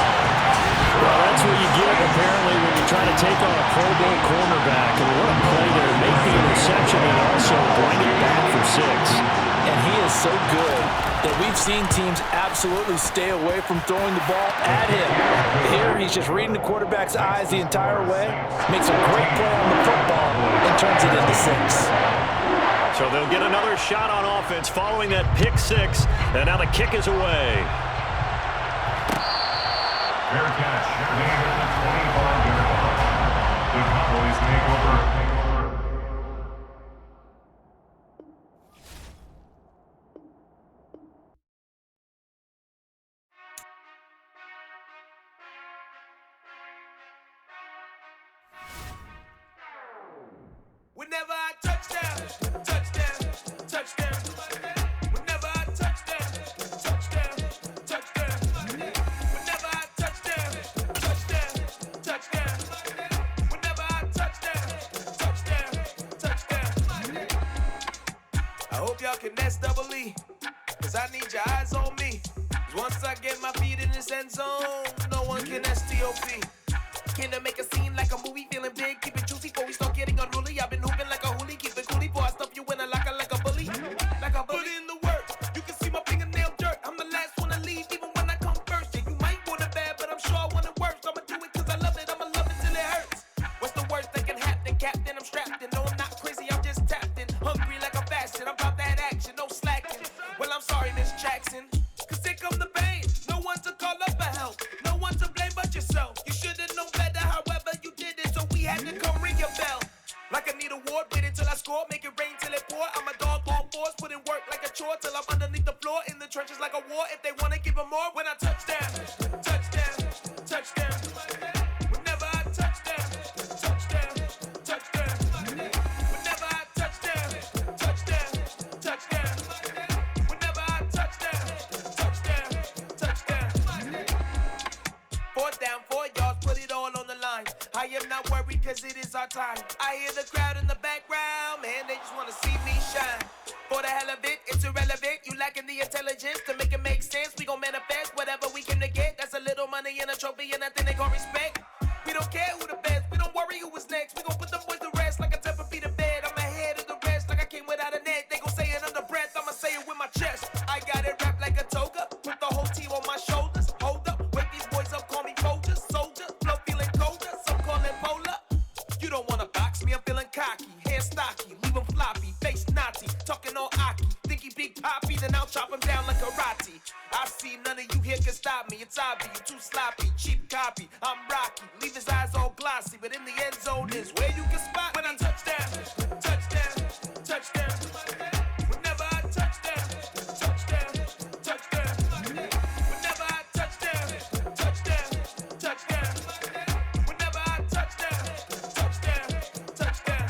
Well, that's what you get, apparently, when you try to take on a Pro Bowl cornerback. And what a play there. Make the interception and also bring it back for 6. And he is so good that we've seen teams absolutely stay away from throwing the ball at him. Here, he's just reading the quarterback's eyes the entire way, makes a great play on the football, and turns it into 6. So they'll get another shot on offense following that pick 6, and now the kick is away. Fair catch. Made at the 25-yard line. The Cowboys take over. Whenever I touchdown, touchdown, touchdown. Whenever I touchdown, touchdown, touchdown. Whenever I touchdown, touchdown, touchdown. Whenever I touchdown, touchdown, touchdown. I hope y'all can S-double-E, cause I need your eyes on me. Cause once I get my feet in this end zone, no one can S-T-O-P. Can I make a scene like a movie, feeling big, keep it juicy before we start getting unruly. I've been hooping like a hoolie, keep it coolie before I stuff you in a locker like a bully. Like a bully. Put in the work, you can see my fingernail dirt. I'm the last one to leave, even when I come first. Yeah, you might want it bad, but I'm sure I want it worse. I'ma do it cause I love it, I'ma love it till it hurts. What's the worst that can happen? captain, I'm strapped in. No, I'm not crazy, I'm just tapped in. Hungry like I'm fasting, I'm about that action, no slacking. Well, I'm sorry, Miss Jackson, cause here come the pain. No one to call up for help, no one to blame but yourself. You should've known better, however you did it, so we had to come ring your bell. Like I need a award, wait until I score, make it rain till it pour. I'm a dog on fours, put in work like a chore till I'm underneath the floor, in the trenches like a war. If they wanna give them more, when I touch down, touchdown, touchdown. Whenever I touch down, touchdown, touchdown. Whenever I touch down, touchdown, touchdown. Whenever I touch down, touchdown, touchdown. 4th down, 4 yards, put it all on the line. I am not worried cause it is our time. I hear the crowd in the background, man, they just wanna see me shine. For the hell of it, it's irrelevant. You lacking the intelligence to make it make sense. We gon' manifest whatever we came to get. That's a little money and a trophy and nothing they gon' respect. We don't care who the best, we don't worry who was next. We gon' put them boys to rest like a Tempur to bed. I'm ahead of the rest like I came without a net. They gon' say it under breath, I'ma say it with my chest. I got it wrapped like a toga, put the whole team on my shoulders. Hold up, wake these boys up, call me Folgers, soldier. Flow feeling colder, some call it polar. You don't wanna box me, I'm feeling cocky. Hair stocky, leave him floppy, face naughty. Talking all aki, think he big poppy, then I'll chop him down like karate. I see none of you here can stop me. It's obvious, you too sloppy, cheap copy. I'm rocky, leave his eyes all glossy, but in the end zone is where you can spot when I touch down, touchdown, touchdown. Whenever I touch down, touchdown, touchdown. Whenever I touch down, touchdown, touchdown. Whenever I touch down, touchdown, touchdown.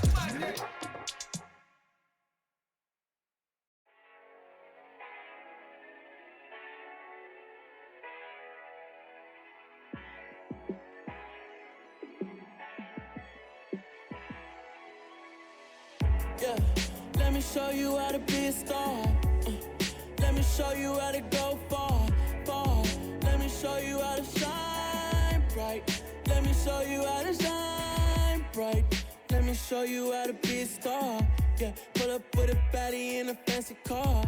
Yeah, let me show you how to be a star. Let me show you how to go far, far. Let me show you how to shine bright. Let me show you how to shine bright. Let me show you how to be a star. Yeah, pull up with a baddie in a fancy car.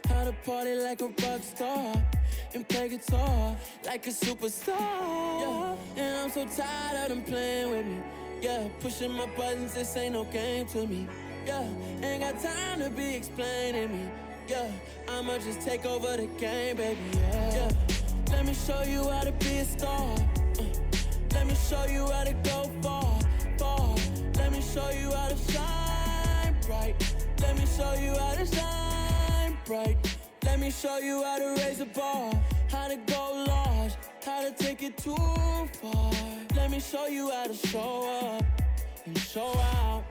How to party like a rock star and play guitar like a superstar. Yeah, and I'm so tired of them playing with me. Yeah, pushing my buttons, this ain't no game to me. Yeah, ain't got time to be explaining me. Yeah, I'ma just take over the game, baby. Yeah, let me show you how to be a star. Let me show you how to go far, far. Let me show you how to shine bright. Let me show you how to shine bright. Let me show you how to raise the bar, how to go large, how to take it too far. Let me show you how to show up and show out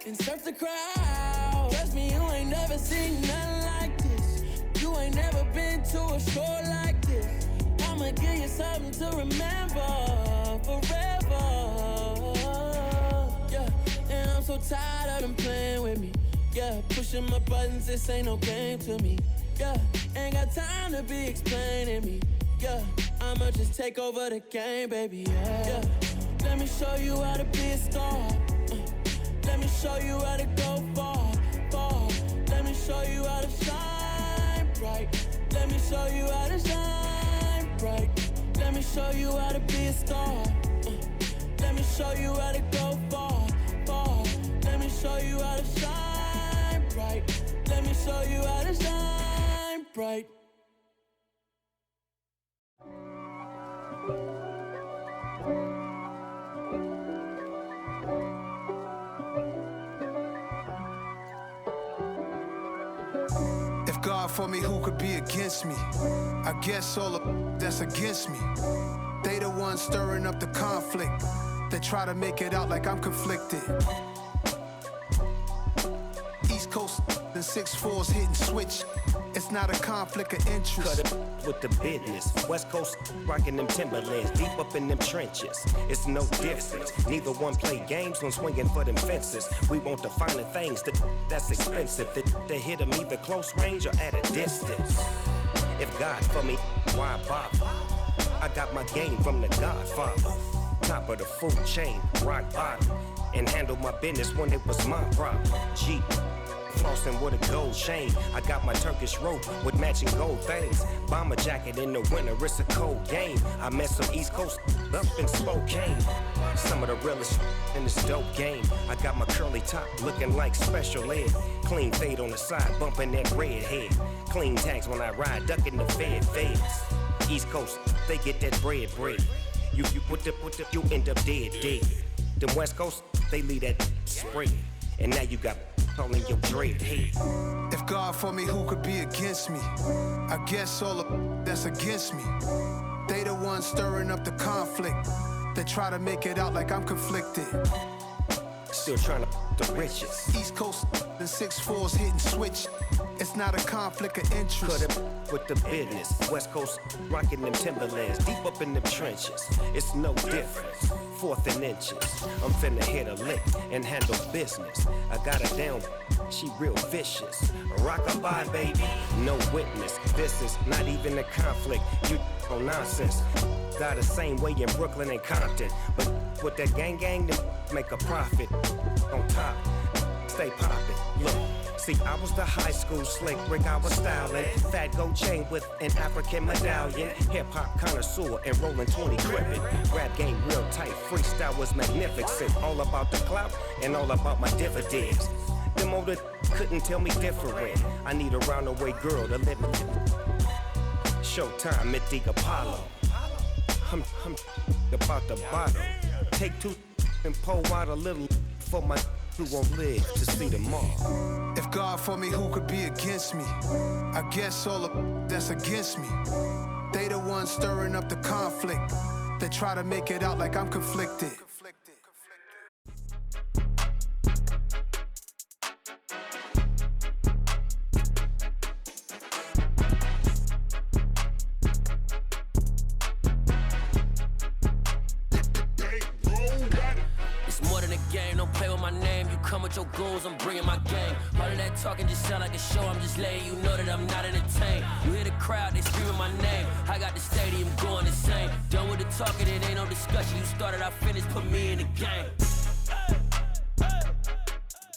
and surf the crowd. Trust me, you ain't never seen nothing like this. You ain't never been to a show like this. I'ma give you something to remember forever. Yeah, and I'm so tired of them playing with me. Yeah, pushing my buttons, this ain't no game to me. Yeah, ain't got time to be explaining me. Yeah, I'ma just take over the game, baby. Yeah, let me show you how to be a star. Let me show you how to go far, far. Let me show you how to shine bright. Let me show you how to shine bright. Let me show you how to be a star. Let me show you how to go far, far. Let me show you how to shine bright. Let me show you how to shine bright. If God for me, who could be against me? I guess all of that's against me. They the ones stirring up the conflict. They try to make it out like I'm conflicted. East Coast and 6'4's hitting switch. It's not a conflict of interest. Cut it with the business. West Coast rocking them Timberlands, deep up in them trenches. It's no difference. Neither one play games when swinging for them fences. We want the finer things that's expensive. They hit them either close range or at a distance. If God for me, why bother? I got my game from the Godfather. Top of the food chain, rock bottom. And handle my business when it was my problem. G. flossing with a gold chain. I got my Turkish rope with matching gold things. Bomber jacket in the winter, it's a cold game. I met some East Coast up in Spokane. Some of the realest in this dope game. I got my curly top looking like special ed. Clean fade on the side, bumping that red head. Clean tags when I ride, ducking the feds. East Coast, they get that bread. You you end up dead. Them West Coast, they leave that spray. And now you got all in your dread head. If God for me, who could be against me? I guess all of that's against me. They the ones stirring up the conflict. They try to make it out like I'm conflicted. Still trying to the riches. East Coast and 6'4's hitting switch. It's not a conflict of interest. Cut it with the business. West Coast rocking them Timberlands. Deep up in them trenches. It's no difference. 4th and inches. I'm finna hit a lick and handle business. I got her down. She real vicious. Rock-a-bye, baby. No witness. This is not even a conflict. You on nonsense. Got the same way in Brooklyn and Compton. But with that gang, they make a profit. On top, stay poppin'. Look, see, I was the high school slick Rick, I was styling. Fat gold chain with an African medallion. Hip-hop connoisseur and rolling 20 gripping. Rap game real tight, freestyle was magnificent. All about the clout and all about my dividends. Them older couldn't tell me different. I need a roundaway girl to live with. Showtime at the Apollo. I'm about the bottom. Take 2 and pour out a little for my who won't live to see tomorrow. If God for me, who could be against me? I guess all of that's against me. They the ones stirring up the conflict. They try to make it out like I'm conflicted. Your goals, I'm bringing my game. All of that talking just sound like a show. I'm just letting you know that I'm not entertained. You hear the crowd, they screaming my name. I got the stadium going insane. Done with the talking, it ain't no discussion. You started, I finished, put me in the game.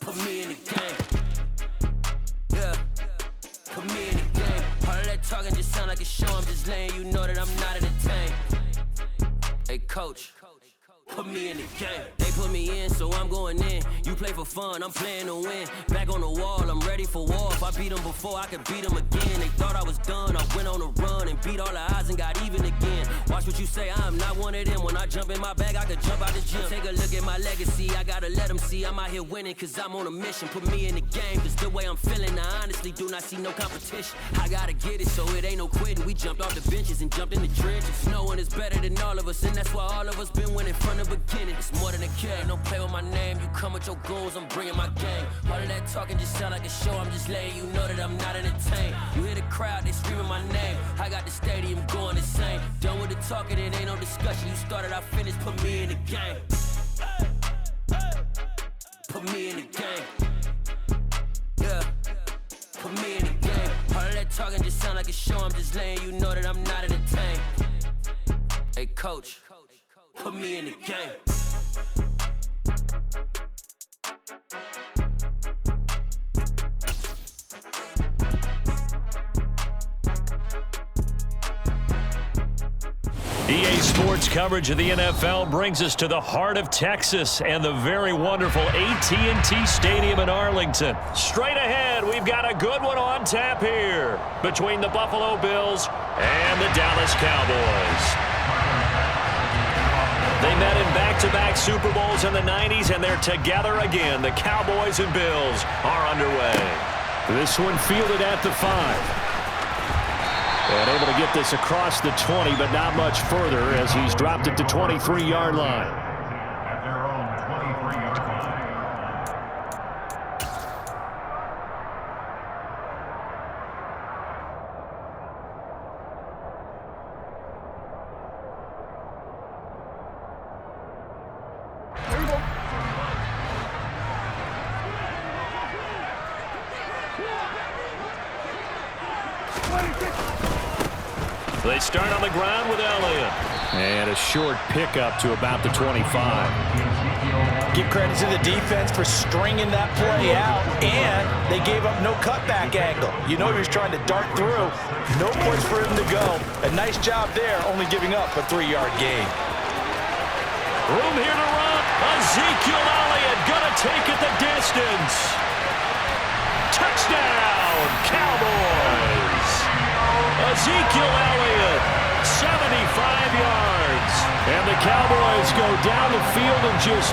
Put me in the game. Yeah, put me in the game. All of that talking just sound like a show. I'm just letting you know that I'm not entertained. Hey, coach. Put me in the game. They put me in, so I'm going in. You play for fun, I'm playing to win. Back on the wall, I'm ready for war. If I beat them before, I could beat them again. They thought I was done, I went on a run and beat all the odds and got even again. Watch what you say, I'm not one of them. When I jump in my bag, I could jump out the gym. Take a look at my legacy, I gotta let them see I'm out here winning, cause I'm on a mission. Put me in the game, cause the way I'm feeling, I honestly do not see no competition. I gotta get it, so it ain't no quitting. We jumped off the benches and jumped in the trenches. No one is better than all of us, and that's why all of us been winning from the beginning. It's more than a game, don't play with my name. You come with your goons, I'm bringing my game. All of that talking just sound like a show. I'm just letting you know that I'm not entertained. You hear the crowd, they screaming my name. I got the stadium going insane. Done with the talking, it ain't no discussion. You started, I finished, put me in the game. Put me in the game. Yeah, put me in the game. All of that talking just sound like a show. I'm just letting you know that I'm not entertained. Hey, coach. Put me in the game. EA Sports coverage of the NFL brings us to the heart of Texas and the very wonderful AT&T Stadium in Arlington. Straight ahead, we've got a good one on tap here between the Buffalo Bills and the Dallas Cowboys. They met in back-to-back Super Bowls in the 90s, and they're together again. The Cowboys and Bills are underway. This one fielded at the 5. And able to get this across the 20, but not much further as he's dropped it to 23-yard line. At their own 23-yard line. They start on the ground with Elliott. And a short pickup to about the 25. Give credit to the defense for stringing that play out, and they gave up no cutback angle. You know he was trying to dart through. No place for him to go. A nice job there, only giving up a 3-yard gain. Room here to run. Ezekiel Elliott gonna take it the distance. Touchdown, Cowboys. Ezekiel Elliott, 75 yards. And the Cowboys go down the field in just